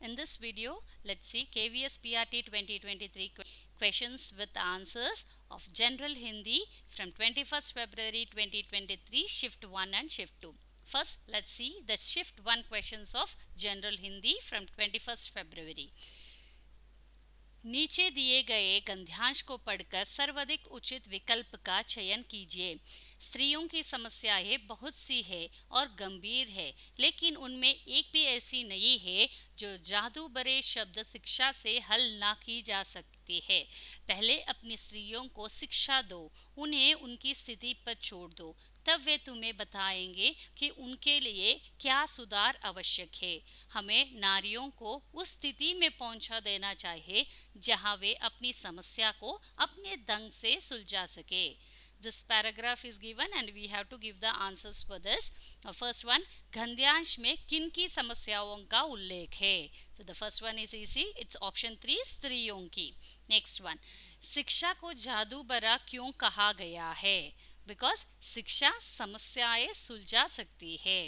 In this video, let's see KVS PRT 2023 questions with answers of General Hindi from 21st February 2023 Shift 1 and Shift 2. First, let's see the Shift 1 questions of General Hindi from 21st February. नीचे दिए गए गद्यांश को पढ़कर सर्वाधिक उचित विकल्प का चयन कीजिए। स्त्रियों की समस्याएं बहुत सी है और गंभीर है, लेकिन उनमें एक भी ऐसी नहीं है जो जादू भरे शब्द शिक्षा से हल ना की जा सकती है। पहले अपनी स्त्रियों को शिक्षा दो, उन्हें उनकी स्थिति पर छोड़ दो, तब वे तुम्हें बताएंगे कि उनके लिए क्या सुधार आवश्यक है। हमें नारियों को उस स्थिति में पहुंचा देना चाहिए जहां वे अपनी समस्या को अपने ढंग से सुलझा सके। This paragraph is given and we have to give the answers for this. First one, गद्यांश में किन की समस्याओं का उल्लेख है? So the first one is easy. It's option 3, स्त्रियों की. Next one, शिक्षा को जादू भरा क्यों कहा गया है? Because शिक्षा समस्याएं सुलझा सकती है.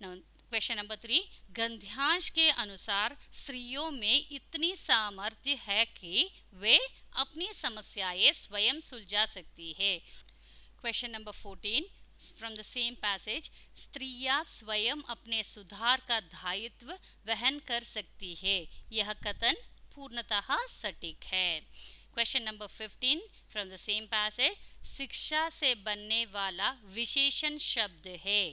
Now क्वेश्चन नंबर 3, गद्यांश के अनुसार स्त्रियों में इतनी सामर्थ्य है कि वे अपनी समस्याएं स्वयं सुलझा सकती है। Question number 14 from the same passage, स्त्रियां स्वयं अपने सुधार का दायित्व वहन कर सकती है। यह कथन पूर्णतः सटीक है। Question number 15 from the same passage, शिक्षा से बनने वाला विशेषण शब्द है।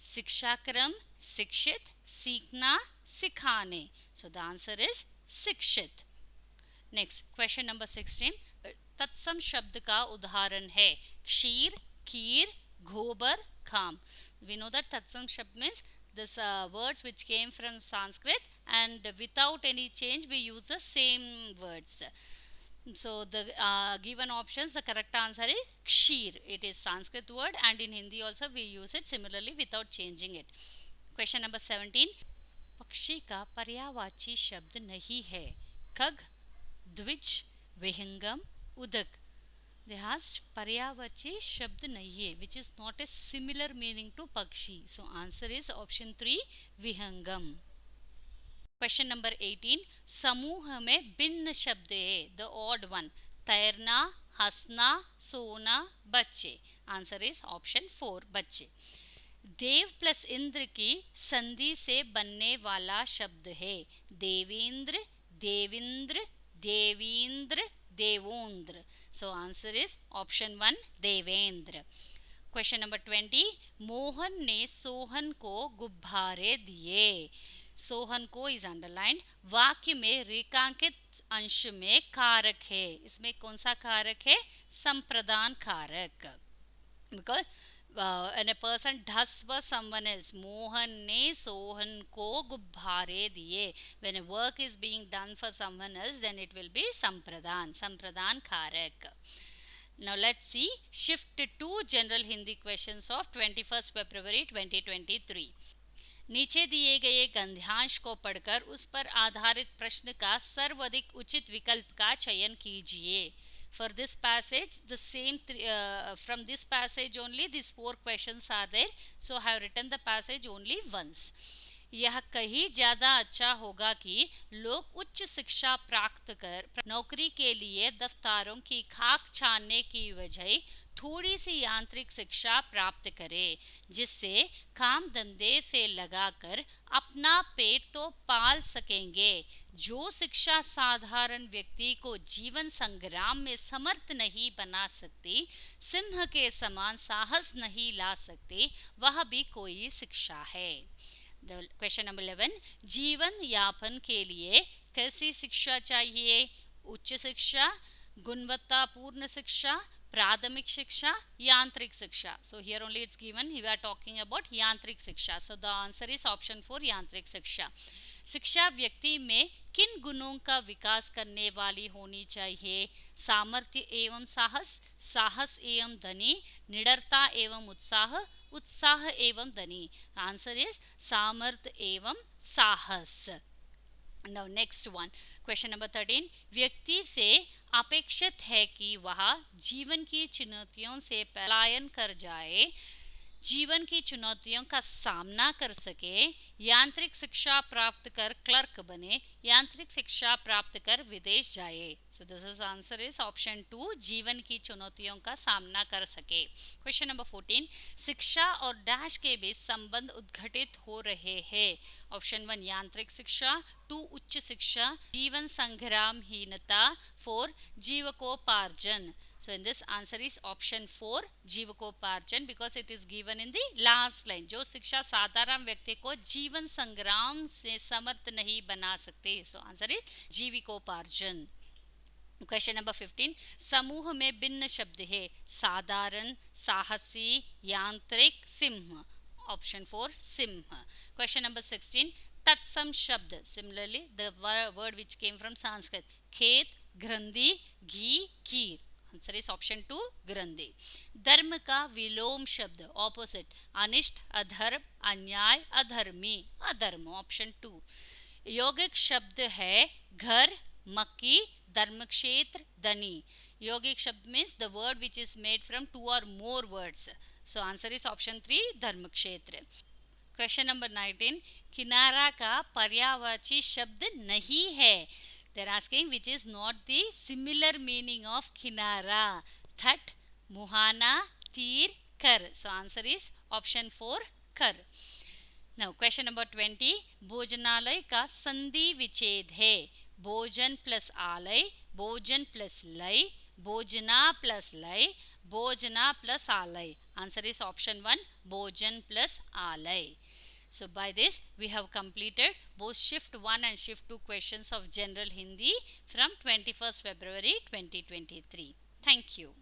शिक्षाक्रम, शिक्षित, सीखना, सिखाने। सो द आंसर इज शिक्षित। नेक्स्ट क्वेश्चन नंबर 16, तत्सम शब्द का उदाहरण है। क्षीर, खीर, गोबर, खाम। वी नो दैट तत्सम शब्द means this words which came from Sanskrit and without any change we use the same words. So the given options, the correct answer is ksheer. It is Sanskrit word and in Hindi also we use it similarly without changing it. Question number 17, पक्षी का पर्यायवाची शब्द नहीं है। खग, द्विज, विहंगम, उदक। They asked पर्यायवाची शब्द नहीं है, which is not a similar meaning to पक्षी. So answer is option 3, विहंगम. क्वेश्चन नंबर 18, समूह में भिन्न शब्द है, द ऑड वन। तैरना, हंसना, सोना, बच्चे। आंसर इज ऑप्शन 4, बच्चे। देव प्लस इंद्र की संधि से बनने वाला शब्द है। Devendra, Devindra, Deveendra, Devondra. So answer is option 1, Devendra. Question number 20, Mohan ने सोहन को गुब्बारे दिए। सोहन को इज अंडरलाइंड। वाक्य में रेखांकित अंश में कारक है। इसमें कौन सा कारक है? संप्रदान कारक। Because when a person does for someone else, Mohan ने सोहन को गुब्बारे दिए. When a work is being done for someone else, then it will be संप्रदान कारक. Now let's see shift to general Hindi questions of 21st February 2023. नीचे दिए गए गद्यांश को पढ़कर उस पर आधारित प्रश्न का सर्वाधिक उचित विकल्प का चयन कीजिए. For this passage, the same from this passage only these 4 questions are there. So I have written the passage only once. यह कहीं ज़्यादा अच्छा होगा कि लोग उच्च शिक्षा प्राप्त कर नौकरी के लिए दफ्तारों की खाक छानने की बजाय थोड़ी सी यांत्रिक शिक्षा प्राप्त करें, जिससे काम धंधे से लगाकर अपना पेट तो पाल सकेंगे। जो शिक्षा साधारण व्यक्ति को जीवन संग्राम में समर्थ नहीं बना सकती, सिंह के समान साहस नहीं ला सकती, वह भी कोई शिक्षा है। क्वेश्चन नंबर 11, जीवन यापन के लिए कैसी शिक्षा चाहिए? उच्च शिक्षा, गुणवत्तापूर्ण शिक्षा, प्राथमिक शिक्षा, यांत्रिक शिक्षा. So here only it's given, we are talking about यांत्रिक शिक्षा. So the answer is option 4, यांत्रिक शिक्षा. शिक्षा व्यक्ति में किन गुणों का विकास करने वाली होनी चाहिए? सामर्थ्य एवं साहस, साहस एवं धनी, निडरता एवं उत्साह, उत्साह एवं धनी. आंसर इज सामर्थ्य एवं साहस. Now next one, question number 13, व्यक्ति से अपेक्षित है कि वह जीवन की चुनौतियों से पलायन कर जाए, जीवन की चुनौतियों का सामना कर सके, यांत्रिक शिक्षा प्राप्त कर क्लर्क बने, यांत्रिक शिक्षा प्राप्त कर विदेश जाए। So this is answer is option 2, जीवन की चुनौतियों का सामना कर सके। क्वेश्चन नंबर 14, शिक्षा और डैश के बीच संबंध उद्घटित हो रहे हैं। ऑप्शन 1 यांत्रिक शिक्षा, 2 उच्च शिक्षा, जीवन संग्रामहीनता, 4 जीवकोपार्जन। So in this answer is option 4 जीवकोपार्जन, because it is given in the last line। जो शिक्षा साधारण व्यक्ति को जीवन संग्राम से समर्थ नहीं बना सकते। So answer is जीविकोपार्जन। क्वेश्चन नंबर 15, समूह में भिन्न शब्द है, साधारण, साहसी, यांत्रिक, Singh. Option 4 Singh. Question number 16, तत्सम शब्द, similarly the word which came from Sanskrit, खेत, ग्रंथि, घी, खीर। आंसर इज ऑप्शन 2 ग्रंथि। धर्म का विलोम शब्द, ऑपोजिट, अनिष्ट, अधर्म, अन्याय, अधर्मी, अधर्म। ऑप्शन 2। यौगिक शब्द है घर, मक्की, धर्म क्षेत्र, धनी। यौगिक शब्द means the word which is made from 2 or more words। So answer is option 3 धर्म क्षेत्र। क्वेश्चन नंबर 19, किनारा का पर्यायवाची शब्द नहीं है। They're asking which is not the similar meaning of kinara, that, muhana, tir, kar। So answer is option 4 kar। Now question number 20, भोजनालय का संधि विच्छेद है, भोजन प्लस आलय, भोजन प्लस लय, भोजना प्लस लय, भोजना प्लस आलय। Answer is option 1 भोजन प्लस आलय। So by this we have completed both shift 1 and shift 2 questions of general Hindi from 21st February 2023. Thank you.